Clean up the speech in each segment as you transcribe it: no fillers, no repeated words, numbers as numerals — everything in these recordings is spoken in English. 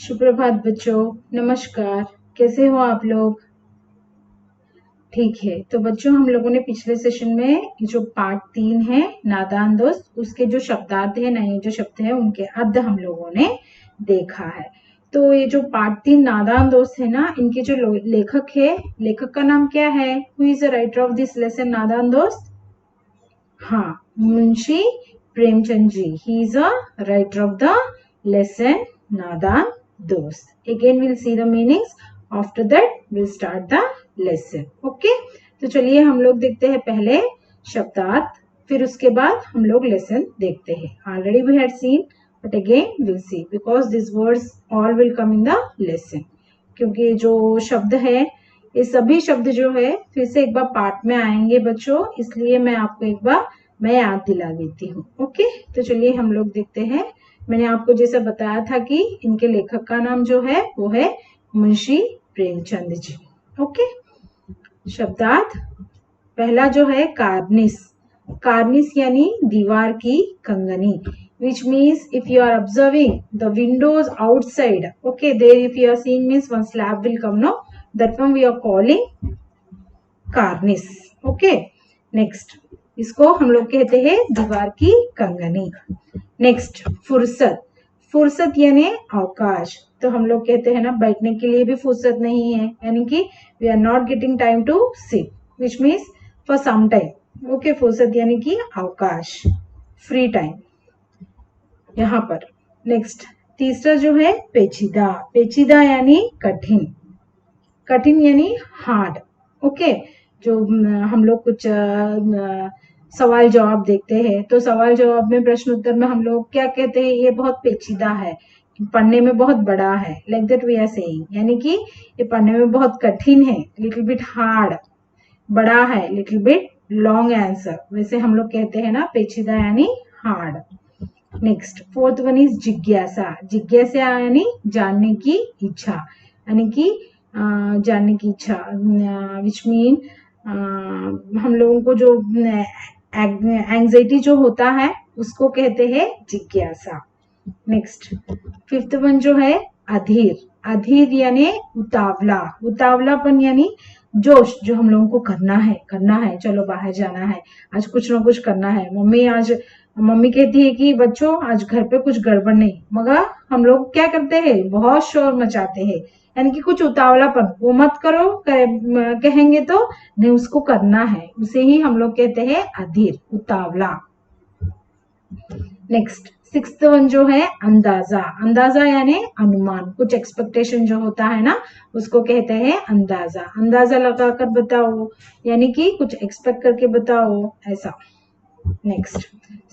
सुप्रभात बच्चों, नमस्कार। कैसे हो आप लोग? ठीक है, तो बच्चों हम लोगों ने पिछले सेशन में जो पार्ट 3 है नादान दोस्त, उसके जो शब्दार्थ है, नए जो शब्द है उनके अर्थ हम लोगों ने देखा है। तो ये जो पार्ट 3 नादान दोस्त है ना, इनके जो लेखक है, लेखक का नाम क्या है? Who is the writer of this lesson Nadan Dost? हाँ, Munshi Premchand ji. He is a writer of the lesson Nadan Dost. Again we'll see the meanings. After that we'll start the lesson. Okay? तो चलिए हम लोग देखते हैं पहले शब्दार्थ, फिर उसके बाद हम लोग लेसन देखते हैं. Already we had seen, but again we'll see because these words all will come in the lesson. क्योंकि जो शब्द है, ये सभी शब्द जो है फिर से एक बार पाठ में आएंगे बच्चों, इसलिए मैं आपको एक बार मैं याद दिला देती हूँ. ओके, तो चलिए हम लोग देखते हैं. मैंने आपको जैसा बताया था कि इनके लेखक का नाम जो है वो है मुंशी प्रेमचंद जी. ओके, शब्दार्थ पहला जो है कार्निस. कार्निस यानी दीवार की कंगनी, which means if you are observing the windows outside, okay, there if you are seeing means one slab will come, no, that one we are calling Cornish. Okay, next इसको हम लोग कहते हैं दीवार की कंगनी. नेक्स्ट फुर्सत. फुर्सत यानी अवकाश. तो हम लोग कहते हैं ना बैठने के लिए भी फुर्सत नहीं है, यानी कि we are not getting time to sit, which means for some time. Okay, फुर्सत यानी कि अवकाश, फ्री टाइम यहाँ पर. नेक्स्ट तीसरा जो है पेचीदा. पेचीदा यानी कठिन. कठिन यानी हार्ड. ओके, जो हम लोग कुछ सवाल जवाब देखते हैं तो सवाल जवाब में प्रश्न उत्तर में हम लोग क्या कहते हैं? ये बहुत पेचीदा है, पढ़ने में बहुत बड़ा है. Like that we are saying, यानी कि ये पढ़ने में बहुत कठिन है, लिटिल बिट हार्ड. बड़ा है, लिटिल बिट लॉन्ग आंसर. वैसे हम लोग कहते हैं ना पेचीदा यानी hard. Next fourth one is जिज्ञासा. जिज्ञासा यानी जानने की इच्छा, यानी कि जानने की इच्छा, विच मीन हम लोगों को जो एंजाइटी जो होता है उसको कहते हैं जिज्ञासा. नेक्स्ट फिफ्थ वन जो है अधीर. अधीर यानी उतावला. उतावलापन यानी जोश, जो हम लोगों को करना है, चलो बाहर जाना है, आज कुछ ना कुछ करना है. मम्मी कहती है कि बच्चों आज घर पे कुछ गड़बड़ नहीं, मगर हम लोग क्या करते हैं? बहुत शोर मचाते हैं, यानी कि कुछ उतावलापन, वो मत करो, कहेंगे तो नहीं, उसको करना है, उसे ही हम लोग कहते हैं अधीर, उतावला. नेक्स्ट सिक्स्थ वन जो है अंदाजा. अंदाजा यानी अनुमान, कुछ एक्सपेक्टेशन जो होता है ना उसको कहते हैं अंदाजा. अंदाजा लगाकर बताओ, यानी कि कुछ एक्सपेक्ट करके बताओ, ऐसा. नेक्स्ट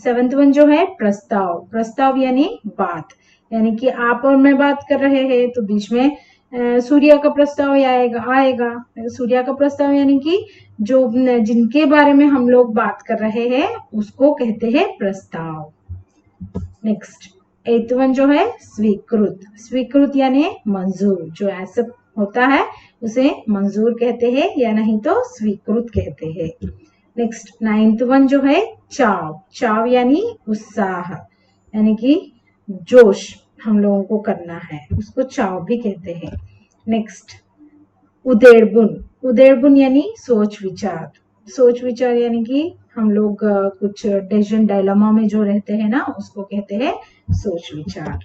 सेवेंथ वन जो है प्रस्ताव. प्रस्ताव यानी बात, यानी कि आप और मैं बात कर रहे हैं तो बीच में सूर्य का प्रस्ताव आएगा. सूर्य का प्रस्ताव यानी कि जो जिनके बारे में हम लोग बात कर रहे हैं उसको कहते हैं प्रस्ताव. नेक्स्ट एथ वन जो है स्वीकृत. स्वीकृत यानी मंजूर, जो एक्सेप्ट होता है उसे मंजूर कहते हैं, या नहीं तो स्वीकृत कहते हैं. नेक्स्ट नाइन्थ वन जो है चाव. चाव यानी उत्साह, यानी कि जोश हम लोगों को करना है, उसको चाव भी कहते हैं. नेक्स्ट उदेड़बुन. उदेड़बुन यानी सोच विचार. सोच विचार यानी कि हम लोग कुछ डिसीजन डायलेमा में जो रहते हैं ना उसको कहते हैं सोच विचार.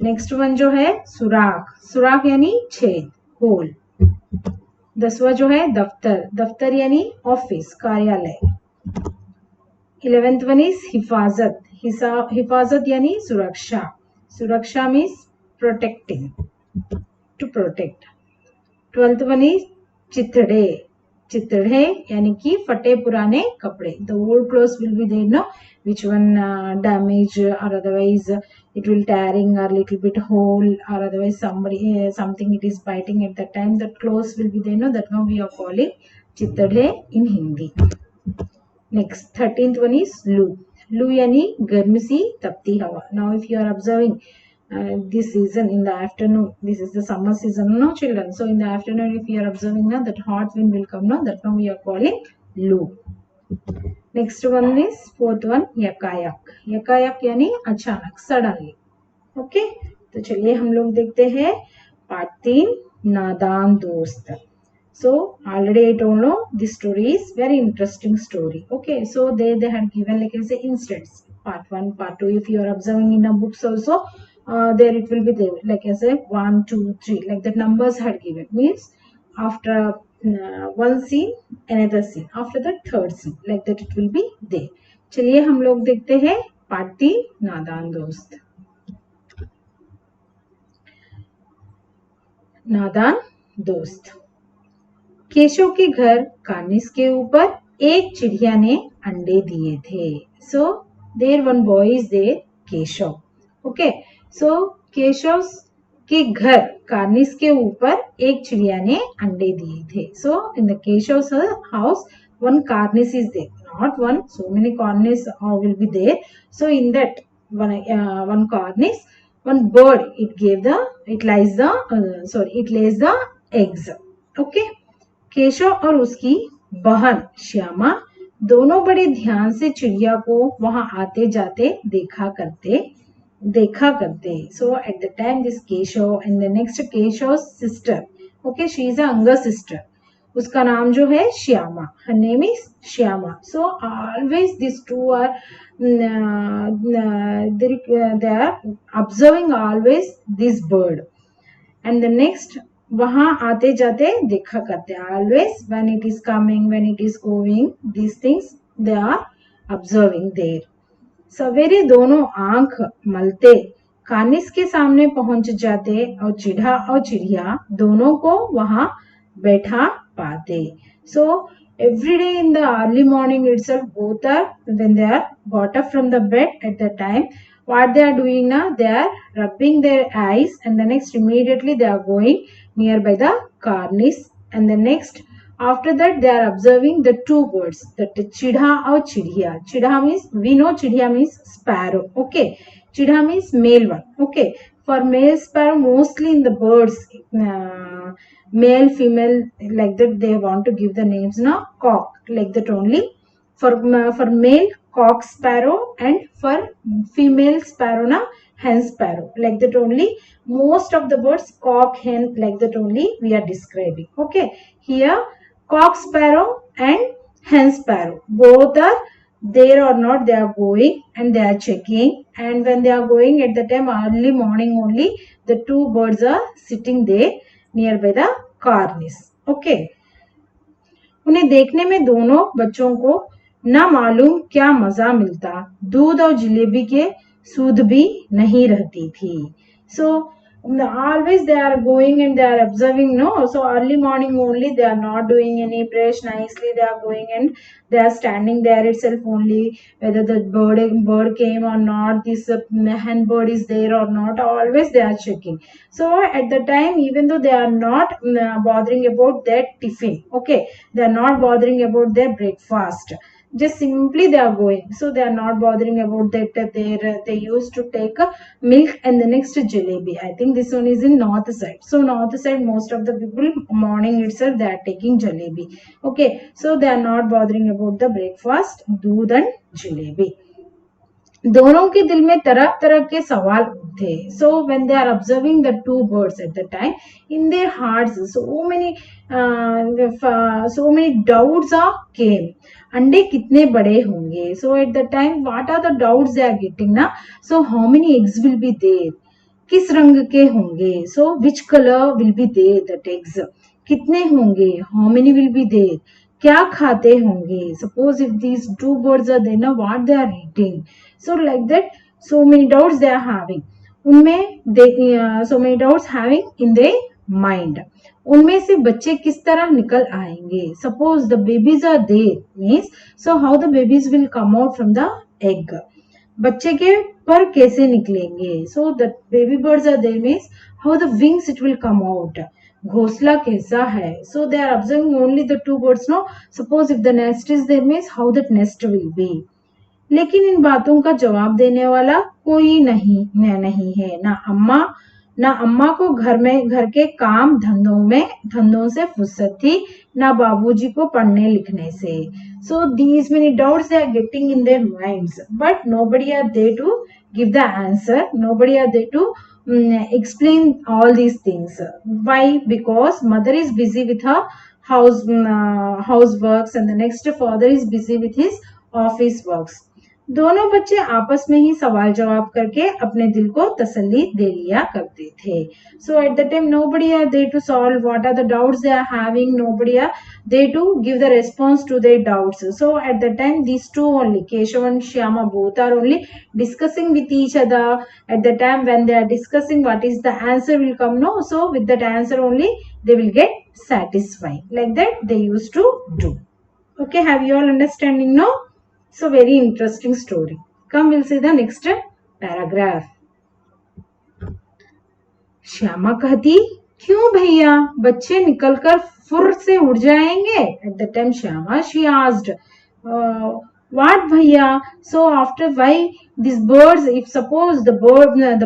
नेक्स्ट वन जो है सुराख. सुराख यानी छेद, होल. 10वां जो है दफ्तर. दफ्तर यानी ऑफिस, कार्यालय. 11th वन इज हिफाजत. हिफाजत यानी सुरक्षा. सुरक्षा means protecting, to protect. 12th one is चिथड़े. चिथड़े यानी कि फटे पुराने कपड़े. The old clothes will be there, no, which one damage or otherwise it will tearing or little bit hole or otherwise something it is biting at that time, that clothes will be there, no, that one we are calling चितड़े in Hindi. Next 13th one is लू. लू यानी गर्म सी तपती हवा. Now if you are observing this season in the afternoon, this is the summer season, no children, so in the afternoon if you are observing now that hot wind will come, no, that one we are calling loo. Next one is fourth one यकायक. यकायक यानी अचानक, suddenly. Okay, तो चलिए हम लोग देखते हैं पार्ट 3 नादान दोस्त. So already I told you this story is very interesting story. Okay, so they had given like I say instance part 1, part 2. If you are observing in a books also, there it will be there like I say 1, 2, 3 like the numbers had given means after one scene another scene, after the third scene like that it will be there. चलिए हम लोग देखते हैं part 3 नादान दोस्त. नादान दोस्त. केशव के घर कार्निस के ऊपर एक चिड़िया ने अंडे दिए थे. So there one boy is there Keshav. Okay, so Keshav के घर कार्निस के ऊपर एक चिड़िया ने अंडे दिए थे. So in the Keshav house one cornice is there, not one, so many cornice will be there. So in that one cornice, one bird it lays the eggs. Okay, Keshav और उसकी बहन श्यामा दोनों बड़े ध्यान से चिड़िया को वहां आते जाते देखा करते. So at the time this Keshav and the next Keshav's sister, okay, she is a younger sister, उसका नाम जो है Shyama, her name is Shyama. So always these two are they are observing always this bird and the next वहां आते जाते देखा करते. Always when it is coming, when it is going, these things they are observing there. सवेरे दोनों आंख मलते कानिस के सामने पहुंच जाते और चिढ़ा और चिड़िया दोनों को वहां बैठा पाते. So every day in the early morning itself, both are when they are got up from the bed at the time, what they are doing now, they are rubbing their eyes and the next immediately they are going nearby the cornice and the next after that they are observing the two birds, that chidha or chidiya. Chidha means, we know chidiya means sparrow. Okay, chidha means male one. Okay, for male sparrow mostly in the birds male female like that they want to give the names now cock like that only. For male cock sparrow and for female sparrow na hen sparrow like that only. Most of the birds cock hen like that only we are describing. Okay, here cock sparrow and hen sparrow both are there or not, they are going and they are checking, and when they are going at the time early morning only, the two birds are sitting there nearby the cornice. Okay, उन्हें देखने में दोनों बच्चों को ना मालूम क्या मजा मिलता, दूध और जलेबी के सूद भी नहीं रहती थी. So always they are going and they are observing, no, so early morning only they are not doing any brush nicely, they are going and they are standing there itself only, whether the bird came or not, this hen bird is there or not, always they are checking. So at the time even though they are not bothering about their tiffin, okay, they are not bothering about their breakfast, just simply they are going, so they are not bothering about that. They used to take milk and the next jalebi. I think this one is in north side, so north side most of the people morning itself they are taking jalebi. Okay, so they are not bothering about the breakfast, दूध and jalebi. दोनों के दिल में तरह तरह के सवाल उठे. So when they are observing the two birds at the time, in their hearts so many doubts are came. अंडे कितने बड़े होंगे? So at the time what are the doubts they are getting ना? So how many eggs will be there? किस रंग के होंगे? So which color will be there that eggs? कितने होंगे? How many will be there? क्या खाते होंगे? Suppose if these two birds are there, now what they are eating? So like that, so many doubts they are having. उनमें so many doubts having in their mind. उनमें से बच्चे किस तरह निकल आएंगे? Suppose the babies are there means, so how the babies will come out from the egg? बच्चे के पर कैसे निकलेंगे? So the baby birds are there means how the wings it will come out. घोंसला कैसा है? So they are observing only the two birds. No, suppose if the nest is there means how that nest will be. लेकिन इन बातों का जवाब देने वाला कोई नहीं है. ना अम्मा को घर के काम धंधों से फुर्सत थी, ना बाबूजी को पढ़ने लिखने से. So these many doubts they are getting in their minds, but nobody are there to give the answer. Nobody are there to explain all these things. Why? Because mother is busy with her houseworks and the next father is busy with his office works. दोनों बच्चे आपस में ही सवाल जवाब करके अपने दिल को तसल्ली दे लिया करते थे. So at the time nobody are there to solve what are the doubts they are having, nobody are there to give the response to their doubts. So at the time these two only, Keshav and Shyama, both are only discussing with each other. At the time when they are discussing what is the answer will come, no, so with that answer only they will get satisfied. Like that they used to do. Okay, have you all understanding now? So very interesting story. Come, we'll see the next paragraph. Shyama कहती, क्यों भैया, बच्चे निकलकर फुर से उड़ जाएंगे. At the time Shyama, she asked, what भैया? So after, why these birds, if suppose the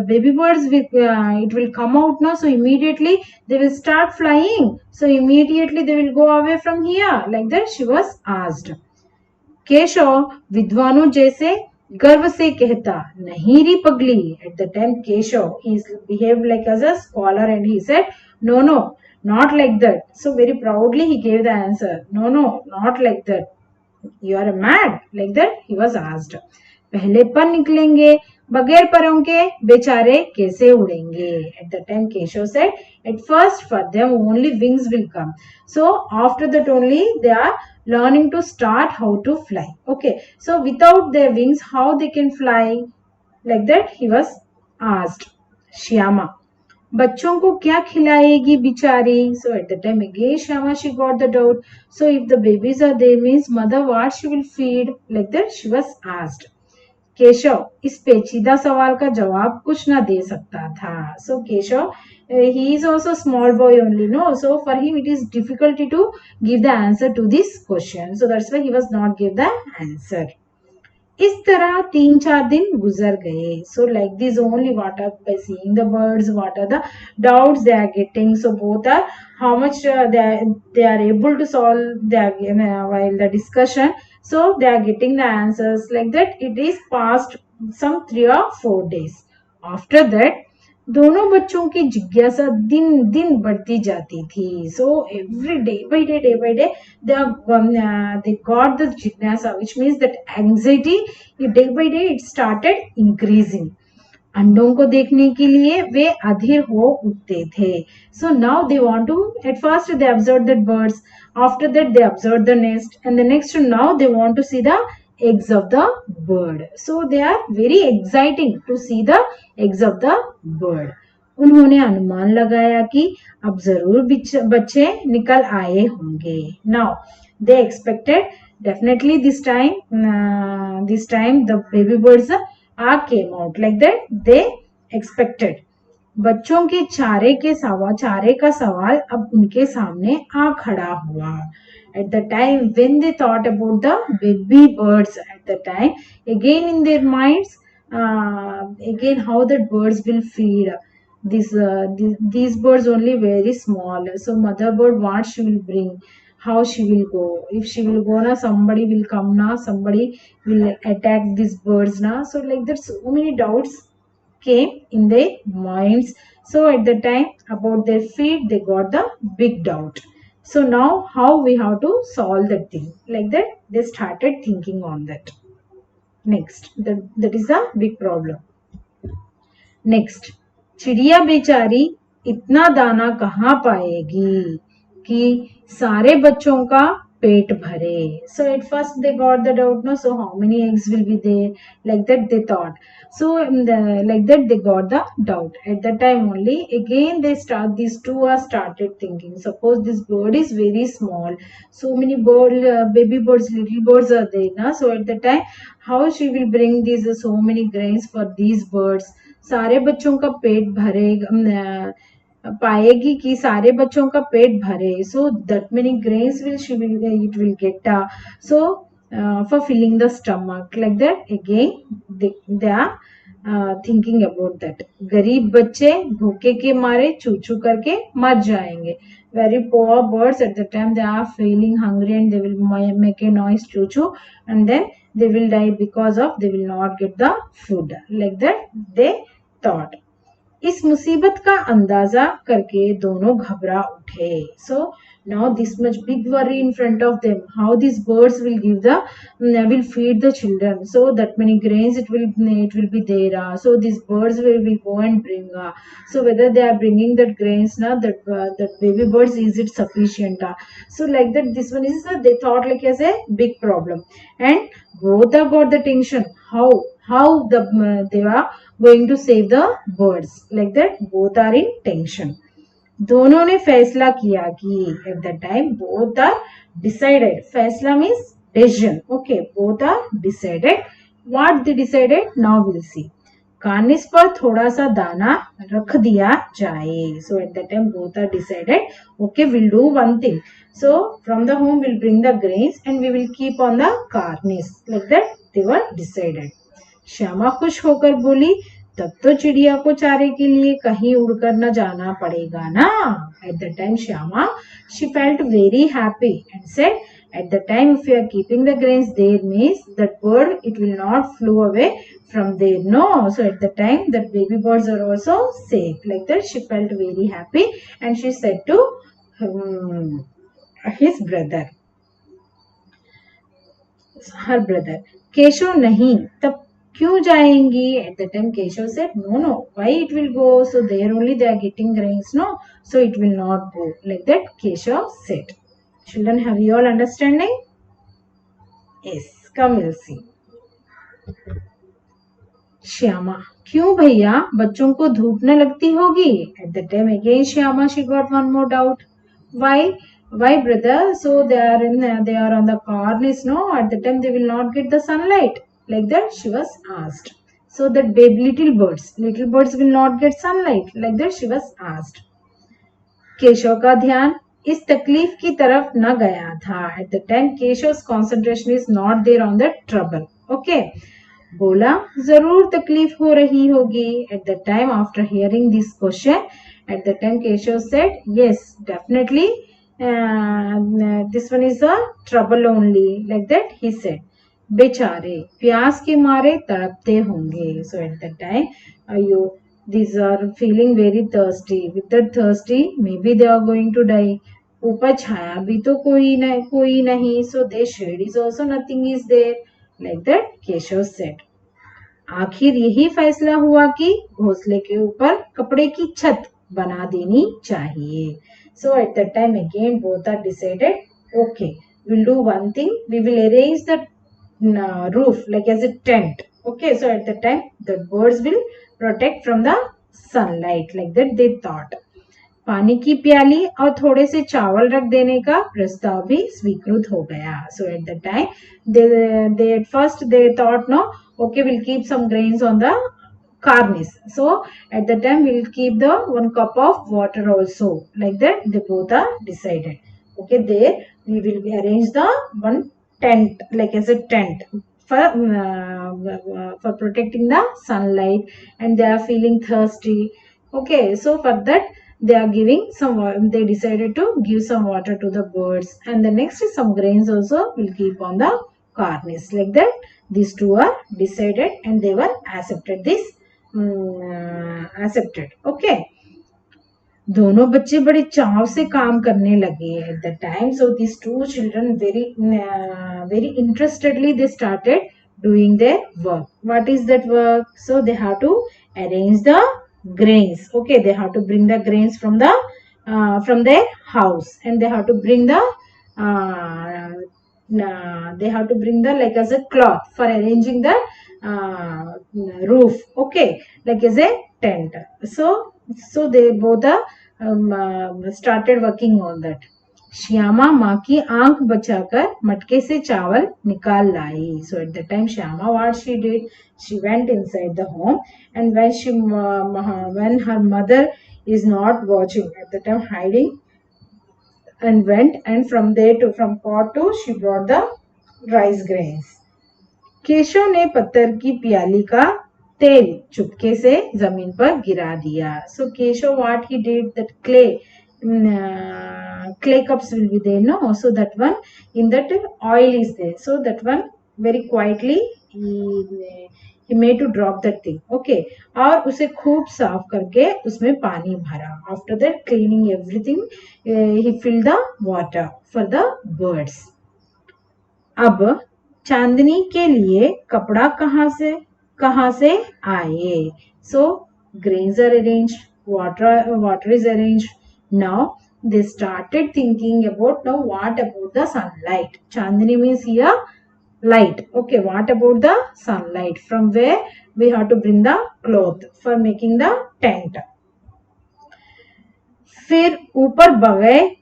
baby birds it will come out now, so immediately they will start flying, so immediately they will go away from here. Like that she was asked. Keshav विद्वानों जैसे गर्व से कहता, नहीं री पगली. At the time Keshav, he behaved like as a scholar and he said, no, not like that. So very proudly he gave the answer, no, not like that. You are mad. Like that he was asked. पहले पर निकलेंगे, बगैर परों के बेचारे कैसे उड़ेंगे. At the time Keshav said, at first for them only wings will come. So after that only they are learning to start how to fly. Okay, so without their wings how they can fly? Like that he was asked. Shyama, बच्चों को क्या खिलाएगी बिचारी. So at the time again Shyama, she got the doubt. So if the babies are there, means mother what she will feed? Like that she was asked. Keshav इस पेचीदा सवाल का जवाब कुछ ना दे सकता था. So Keshav, he is also small boy only, no, so for him it is difficulty to give the answer to this question, so that's why he was not give the answer. इस तरह 3-4 दिन गुजर गए. So like this only, what are by seeing the birds, what are the doubts they are getting. So both are how much they are able to solve while the discussion. So they are getting the answers. Like that it is past some 3 or 4 days. After that दोनों बच्चों की जिज्ञासा दिन दिन बढ़ती जाती थी. So every day by day they got the jignasa, which means that anxiety day by day it started increasing. अंडों को देखने के लिए वे अधीर हो उठते थे. So now they want to, at first they observed the birds, after that they observed the nest, and the next now they want to see the eggs of the bird. So they are very exciting to see the eggs of the bird. उन्होंने अनुमान लगाया कि अब जरूर बच्चे निकल आए होंगे. Now they expected definitely this time the baby birds came out. Like that they expected. बच्चों के चारे का सवाल अब उनके सामने आ खड़ा हुआ. At the time when they thought about the baby birds, at the time again in their minds, again how the birds will feed. These birds only very small. So mother bird what she will bring, how she will go. If she will go na, somebody will come na, somebody will attack these birds na. So like that so many doubts came in their minds. So at the time about their feet they got the big doubt. So now how we have to solve that thing? Like that they started thinking on that. Next, that is a big problem. Next, चिड़िया बेचारी इतना दाना कहाँ पाएगी कि सारे बच्चों का पेट भरे. So at first they got the doubt, no, so how many eggs will be there? Like that they thought. So like that they got the doubt. At that time only again these two are started thinking. Suppose this bird is very small, so many baby birds, little birds are there na. So at the time how she will bring these so many grains for these birds? सारे बच्चों का पेट भरे पाएगी कि सारे बच्चों का पेट भरे. So that many grains it will get so for filling the stomach. Like that again they are thinking about that. गरीब बच्चे भूखे के मारे चू चू करके मर जाएंगे. Very poor birds at the time they are feeling hungry and they will make a noise choo choo, and then they will die because of they will not get the food. Like that they thought. इस मुसीबत का अंदाजा करके दोनों घबरा उठे. So now this much big worry in front of them, how these birds will give the will feed the children, so that many grains it will be there, so these birds will go and bring, so whether they are bringing that grains now, that baby birds, is it sufficient, so like that this one is they thought like as a big problem, and both have got the tension, how the they are going to save the birds, like that both are in tension. दोनों ने फैसला किया कि at the time both are decided, फैसला means decision, okay, both are decided. What they decided, now will see. Cornice पर थोड़ा सा दाना रख दिया जाए. So at the time both are decided, okay, will do one thing. So from the home will bring the grains and we will keep on the cornice, like that they were decided. Shyama खुश होकर बोली, तब तो चिड़िया को चारे के लिए कहीं उड़कर न जाना पड़ेगा ना. Eight the time Shyama, she felt very happy and said, at the time if you are keeping the grains there means that bird it will not flew away from there, no. So at the time that baby birds are also safe, like that she felt very happy and she said to his brother, her brother, Keshav नहीं, तब क्यों जाएंगी. At the time Keshav said, no, why it will go, so there only they are getting grains, no, so it will not go, like that Keshav said. Children, have you all understanding? Yes, come we'll see. Shyama, क्यों भैया, बच्चों को धूप न लगती होगी. At the time again Shyama, she got one more doubt. Why brother, so they are on the cornice, no, at the time they will not get the sunlight, like that she was asked. So that little birds will not get sunlight, like that she was asked. Keshav का ध्यान इस तकलीफ की तरफ न गया था. At the time Keshav's concentration is not there on the trouble, okay. बोला, जरूर तकलीफ हो रही होगी. At the time after hearing this question, at the time Keshav said, yes, definitely this one is a trouble only, like that he said. बेचारे प्यास के मारे तड़पते होंगे. So at the time these are feeling very thirsty. With that thirsty, maybe they are going to die. ऊपर छाया भी तो कोई नहीं. So their shade is also nothing is there, like that Keshav said. आखिर यही फैसला हुआ कि घोंसले के ऊपर कपड़े की छत बना देनी चाहिए. So at that time again both are decided, okay, we'll do one thing, we will arrange the roof like as a tent, okay. So at that time the birds will protect from the sunlight, like that they thought. पानी की प्याली और थोड़े से चावल रख देने का प्रस्ताव भी स्वीकृत हो गया. So at the time they at first they thought, no, okay, we'll keep some grains on the cornice. So at the time we'll keep the 1 cup of water also, like that they both are decided, okay. There we will arrange the one tent, like as a tent for protecting the sunlight, and they are feeling thirsty, okay. So for that they are giving they decided to give some water to the birds, and the next is some grains also will keep on the cornice, like that these two are decided and they were accepted okay. दोनों बच्चे बड़े चाव से काम करने लगे. At the time, so these two children very interestedly they started doing their work. What is that work? So they have to arrange the grains, okay. They have to bring the grains from their house, and they have to bring the like as a cloth for arranging the roof, okay, like as a tent. So they both started working on that. Shyama माँ की आंख बचाकर मटके से चावल निकाल लाई. So at the time Shyama, what she did, she went inside the home, and when her mother is not watching, at the time hiding, and went, and from pot to she brought the rice grains. Keshav ने पत्थर की प्याली का तेल चुपके से जमीन पर गिरा दिया. So Keshav, what he did, that clay cups will be there, no, so that one, in that oil is there, so that one very quietly he made to drop that thing. Okay, और उसे खूब साफ करके उसमें पानी भरा. After that cleaning everything, he filled the water for the birds. अब चांदनी के लिए कपड़ा कहाँ से आए? So grains are arranged, water is arranged. Now they started thinking about, now what about the sunlight? Chandni means here light. Okay, what about the sunlight? From where we have to bring the cloth for making the tent. फिर ऊपर बगैर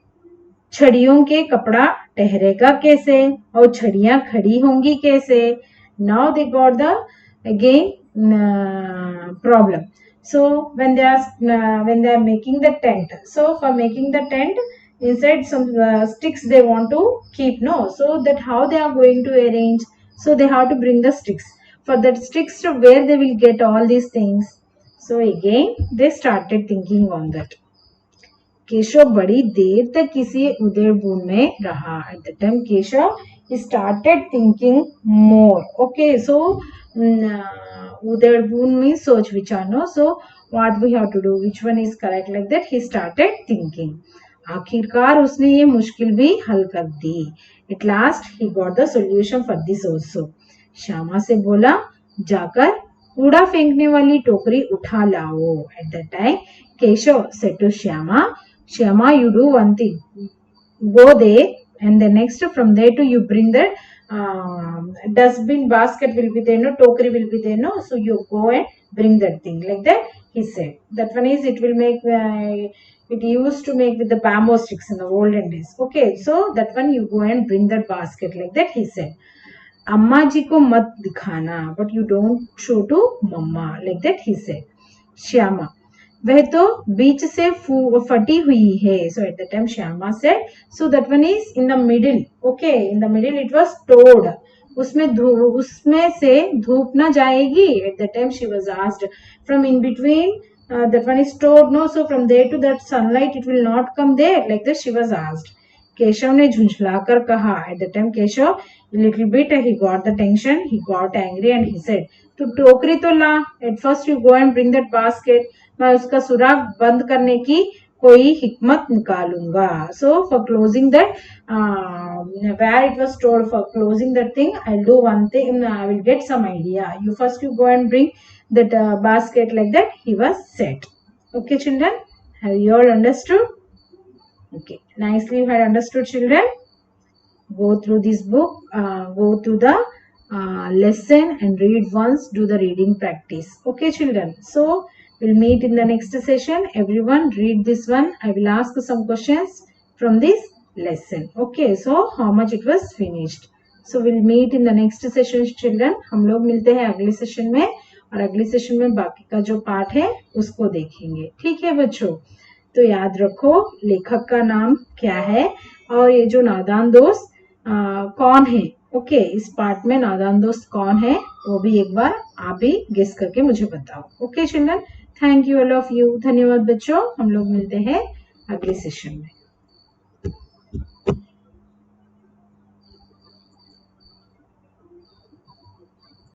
छड़ियों के कपड़ा ठहरेगा कैसे और छड़ियां खड़ी होंगी कैसे? Now they got the again problem. So when they are making the tent, so for making the tent, inside some sticks they want to keep, no? So that how they are going to arrange? So they have to bring the sticks. For that sticks, to where they will get all these things? So again they started thinking on that. Keshav बड़ी देर तक किसी उदयपुर में रहा. At the time Keshav he started thinking more. Okay, so Udaipur means सोच विचार, no? So what we have to do, which one is correct, like that he started thinking. आखिरकार उसने ये मुश्किल भी हल कर दी. At last he got the solution for this also. Shyama से बोला, जाकर कूड़ा फेंकने वाली टोकरी उठा लाओ. At that time Keshav said to Shyama, you do one thing. Go there, and the next from there to you bring that dustbin basket will be there, no? Tokri will be there, no? So you go and bring that thing, like that he said. That one is, it will make it used to make with the bamboo sticks in the olden days. Okay, so that one you go and bring that basket, like that he said. अम्मा जी को मत दिखाना, but you don't show to mamma, like that he said. Shyama, वह तो बीच से फटी हुई है. So at the time Shyama said, so that one is in the middle. Okay, in the middle it was stored. उसमें से धूप ना जाएगी. At the time she was asked, from in between that one is stored, no? So from there to that sunlight it will not come there, like that she was asked. Keshav ने झुंझलाकर कहा. At the time Keshav little bit he got the tension, he got angry and he said, तो टोकरी तो ला. At first you go and bring that basket. मैं उसका सुराग बंद करने की कोई हिकमत निकालूंगा. So for closing that where it was stored, for closing that thing, I'll do one thing. I will get some idea. You first you go and bring that basket, like that he was said. Okay children, have you all understood? Okay, nicely you had understood children. Go through this book, go through the lesson and read once, do the reading practice. Okay children, so we'll meet in the next session. Everyone read this one. I will ask some questions from this lesson. Okay, so how much it was finished. So we'll meet in the next session children. हम लोग मिलते हैं अगले session में, और अगले session में बाकी का जो पार्ट है उसको देखेंगे. ठीक है बच्चों, तो याद रखो लेखक का नाम क्या है, और ये जो नादान दोस्त कौन है. ओके, इस पार्ट में नादान दोस्त कौन है वो भी एक बार आप भी गेस करके मुझे बताओ. Okay children, thank you all of you. धन्यवाद बच्चों, हम लोग मिलते हैं अगले सेशन में.